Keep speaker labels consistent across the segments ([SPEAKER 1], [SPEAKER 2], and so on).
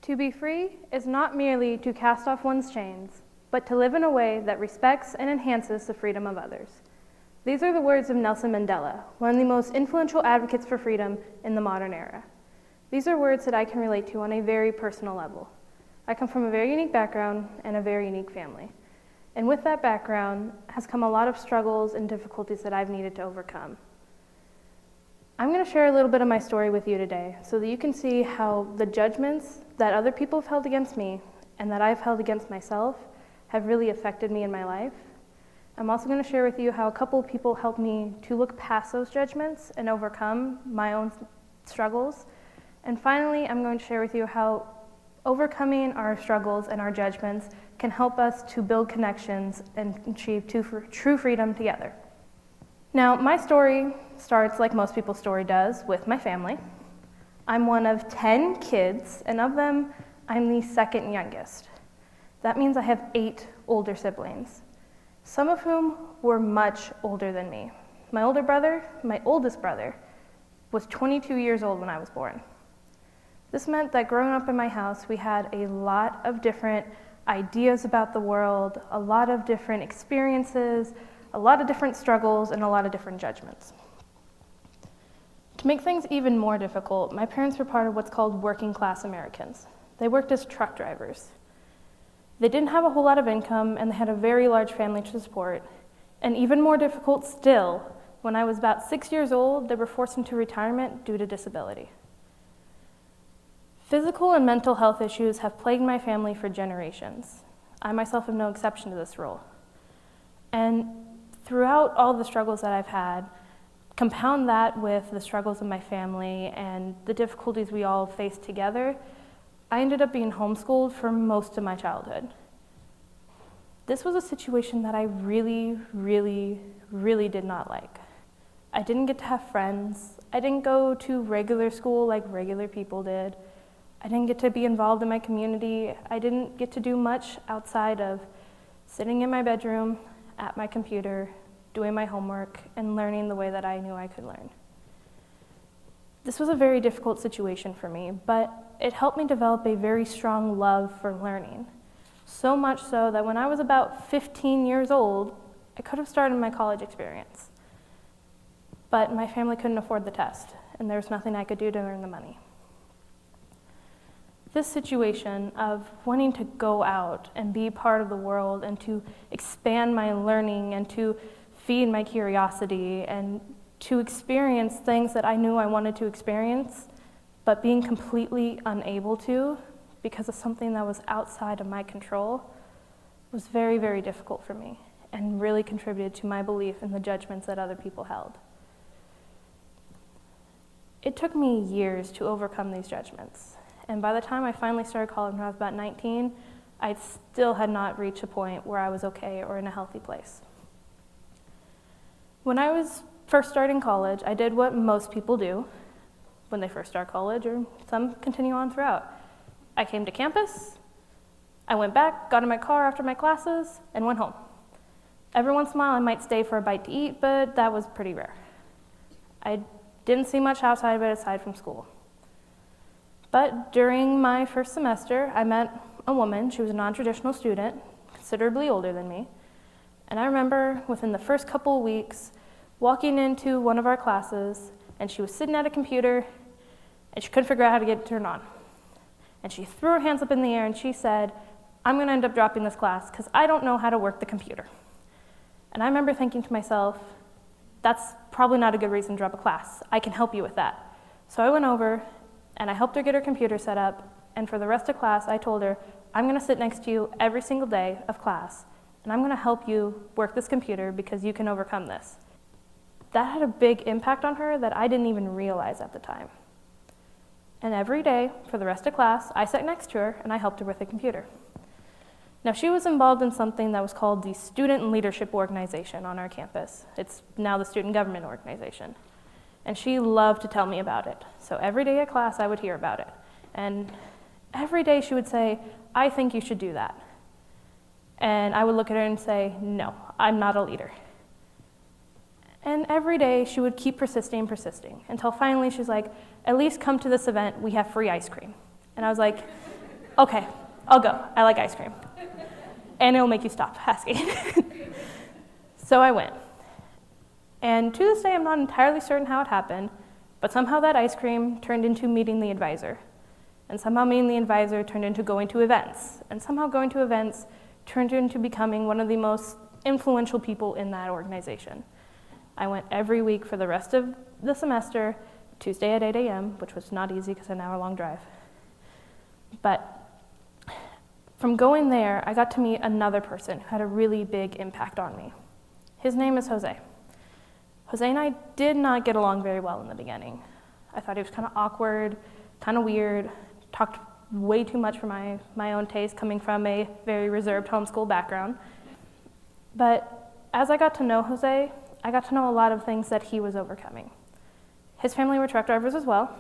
[SPEAKER 1] To be free is not merely to cast off one's chains, but to live in a way that respects and enhances the freedom of others. These are the words of Nelson Mandela, one of the most influential advocates for freedom in the modern era. These are words that I can relate to on a very personal level. I come from a very unique background and a very unique family. And with that background has come a lot of struggles and difficulties that I've needed to overcome. I'm going to share a little bit of my story with you today so that you can see how the judgments that other people have held against me and that I've held against myself have really affected me in my life. I'm also going to share with you how a couple of people helped me to look past those judgments and overcome my own struggles. And finally, I'm going to share with you how overcoming our struggles and our judgments can help us to build connections and achieve true freedom together. Now, my story starts like most people's story does, with my family. I'm one of 10 kids, and of them, I'm the second youngest. That means I have 8 older siblings, some of whom were much older than me. My oldest brother, was 22 years old when I was born. This meant that growing up in my house, we had a lot of different ideas about the world, a lot of different experiences, a lot of different struggles, and a lot of different judgments. To make things even more difficult, my parents were part of what's called working class Americans. They worked as truck drivers. They didn't have a whole lot of income, and they had a very large family to support. And even more difficult still, when I was about 6 years old, they were forced into retirement due to disability. Physical and mental health issues have plagued my family for generations. I myself am no exception to this rule. And throughout all the struggles that I've had, compound that with the struggles of my family and the difficulties we all face together, I ended up being homeschooled for most of my childhood. This was a situation that I really, really, really did not like. I didn't get to have friends. I didn't go to regular school like regular people did. I didn't get to be involved in my community. I didn't get to do much outside of sitting in my bedroom at my computer, doing my homework, and learning the way that I knew I could learn. This was a very difficult situation for me, but it helped me develop a very strong love for learning. So much so that when I was about 15 years old, I could have started my college experience. But my family couldn't afford the test, and there was nothing I could do to earn the money. This situation of wanting to go out and be part of the world and to expand my learning and to feed my curiosity and to experience things that I knew I wanted to experience, but being completely unable to because of something that was outside of my control, was very, very difficult for me and really contributed to my belief in the judgments that other people held. It took me years to overcome these judgments. And by the time I finally started college when I was about 19, I still had not reached a point where I was okay or in a healthy place. When I was first starting college, I did what most people do when they first start college, or some continue on throughout. I came to campus, I went back, got in my car after my classes, and went home. Every once in a while I might stay for a bite to eat, but that was pretty rare. I didn't see much outside of it aside from school. But during my first semester, I met a woman. She was a non-traditional student, considerably older than me. And I remember within the first couple of weeks, walking into one of our classes, and she was sitting at a computer, and she couldn't figure out how to get it turned on. And she threw her hands up in the air, and she said, "I'm going to end up dropping this class because I don't know how to work the computer." And I remember thinking to myself, that's probably not a good reason to drop a class. I can help you with that. So I went over, and I helped her get her computer set up, and for the rest of class, I told her, "I'm going to sit next to you every single day of class, and I'm going to help you work this computer because you can overcome this." That had a big impact on her that I didn't even realize at the time. And every day, for the rest of class, I sat next to her, and I helped her with the computer. Now, she was involved in something that was called the Student Leadership Organization on our campus. It's now the Student Government Organization. And she loved to tell me about it. So every day at class, I would hear about it. And every day she would say, "I think you should do that." And I would look at her and say, "No, I'm not a leader." And every day she would keep persisting, until finally she's like, "At least come to this event, we have free ice cream." And I was like, Okay, I'll go. I like ice cream. And it'll make you stop asking. So I went. And to this day, I'm not entirely certain how it happened, but somehow that ice cream turned into meeting the advisor. And somehow meeting the advisor turned into going to events. And somehow going to events turned into becoming one of the most influential people in that organization. I went every week for the rest of the semester, Tuesday at 8 a.m., which was not easy because an hour-long drive. But from going there, I got to meet another person who had a really big impact on me. His name is Jose. Jose and I did not get along very well in the beginning. I thought he was kind of awkward, kind of weird, talked way too much for my own taste, coming from a very reserved homeschool background. But as I got to know Jose, I got to know a lot of things that he was overcoming. His family were truck drivers as well,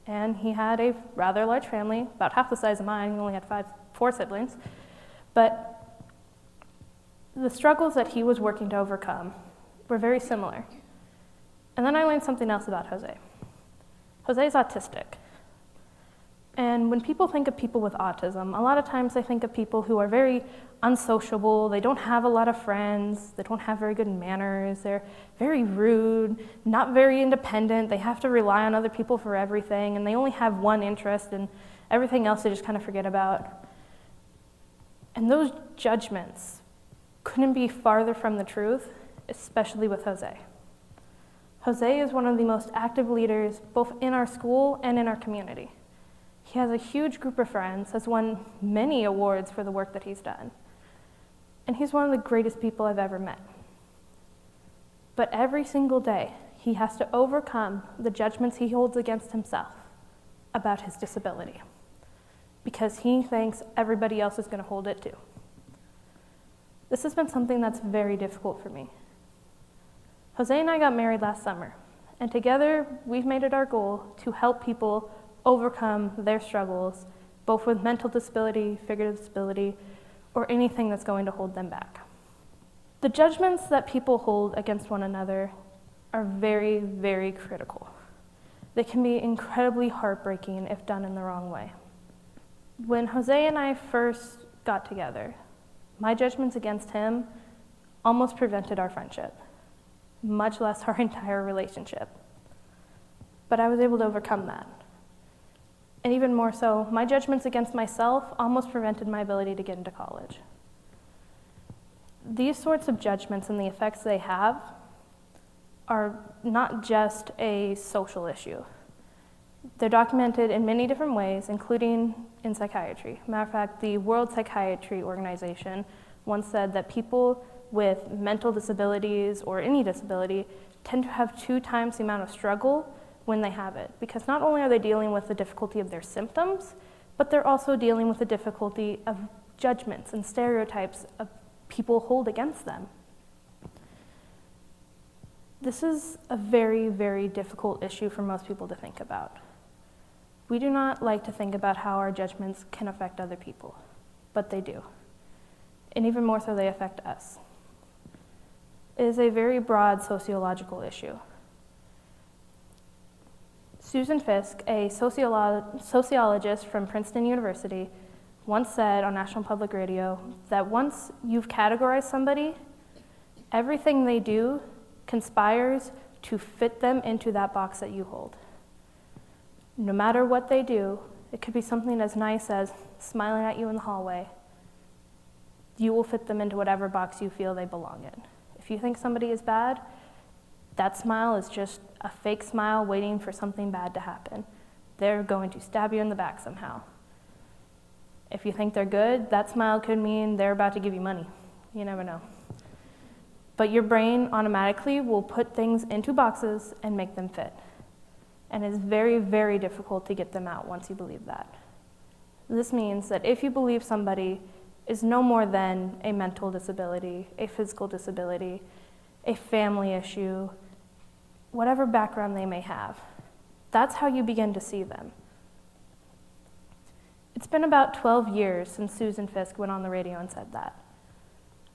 [SPEAKER 1] and he had a rather large family, about half the size of mine. He only had four siblings. But the struggles that he was working to overcome were very similar. And then I learned something else about Jose. Jose is autistic. And when people think of people with autism, a lot of times they think of people who are very unsociable, they don't have a lot of friends, they don't have very good manners, they're very rude, not very independent, they have to rely on other people for everything, and they only have one interest, and everything else they just kind of forget about. And those judgments couldn't be farther from the truth, especially with Jose. Jose is one of the most active leaders both in our school and in our community. He has a huge group of friends, has won many awards for the work that he's done. And he's one of the greatest people I've ever met. But every single day, he has to overcome the judgments he holds against himself about his disability, because he thinks everybody else is going to hold it too. This has been something that's very difficult for me. Jose and I got married last summer, and together we've made it our goal to help people overcome their struggles, both with mental disability, figurative disability, or anything that's going to hold them back. The judgments that people hold against one another are very, very critical. They can be incredibly heartbreaking if done in the wrong way. When Jose and I first got together, my judgments against him almost prevented our friendship, much less our entire relationship. But I was able to overcome that. And even more so, my judgments against myself almost prevented my ability to get into college. These sorts of judgments and the effects they have are not just a social issue. They're documented in many different ways, including in psychiatry. Matter of fact, the World Psychiatry Organization once said that people with mental disabilities or any disability tend to have 2 times the amount of struggle when they have it, because not only are they dealing with the difficulty of their symptoms, but they're also dealing with the difficulty of judgments and stereotypes of people hold against them. This is a very, very difficult issue for most people to think about. We do not like to think about how our judgments can affect other people, but they do. And even more so, they affect us. It is a very broad sociological issue. Susan Fiske, a sociologist from Princeton University, once said on National Public Radio that once you've categorized somebody, everything they do conspires to fit them into that box that you hold. No matter what they do, it could be something as nice as smiling at you in the hallway. You will fit them into whatever box you feel they belong in. If you think somebody is bad, that smile is just a fake smile waiting for something bad to happen. They're going to stab you in the back somehow. If you think they're good, that smile could mean they're about to give you money. You never know. But your brain automatically will put things into boxes and make them fit. And it's very, very difficult to get them out once you believe that. This means that if you believe somebody is no more than a mental disability, a physical disability, a family issue, whatever background they may have, that's how you begin to see them. It's been about 12 years since Susan Fiske went on the radio and said that.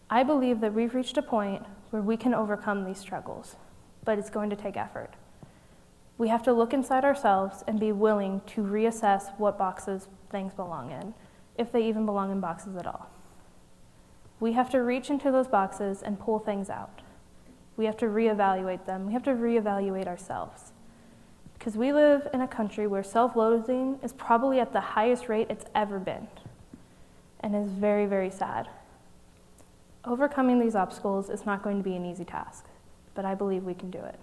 [SPEAKER 1] I believe that we've reached a point where we can overcome these struggles, but it's going to take effort. We have to look inside ourselves and be willing to reassess what boxes things belong in, if they even belong in boxes at all. We have to reach into those boxes and pull things out. We have to reevaluate them. We have to reevaluate ourselves. Because we live in a country where self-loathing is probably at the highest rate it's ever been, and is very, very sad. Overcoming these obstacles is not going to be an easy task, but I believe we can do it.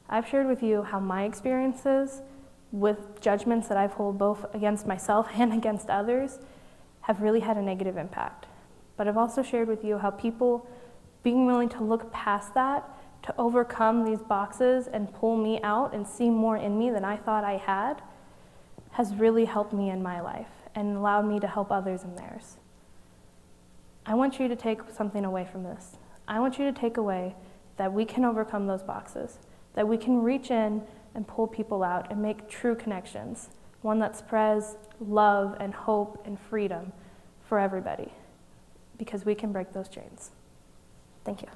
[SPEAKER 1] I've shared with you how my experiences with judgments that I've held both against myself and against others have really had a negative impact. But I've also shared with you how people being willing to look past that, to overcome these boxes and pull me out and see more in me than I thought I had, has really helped me in my life and allowed me to help others in theirs. I want you to take something away from this. I want you to take away that we can overcome those boxes, that we can reach in and pull people out and make true connections, one that spreads love and hope and freedom for everybody, because we can break those chains. Thank you.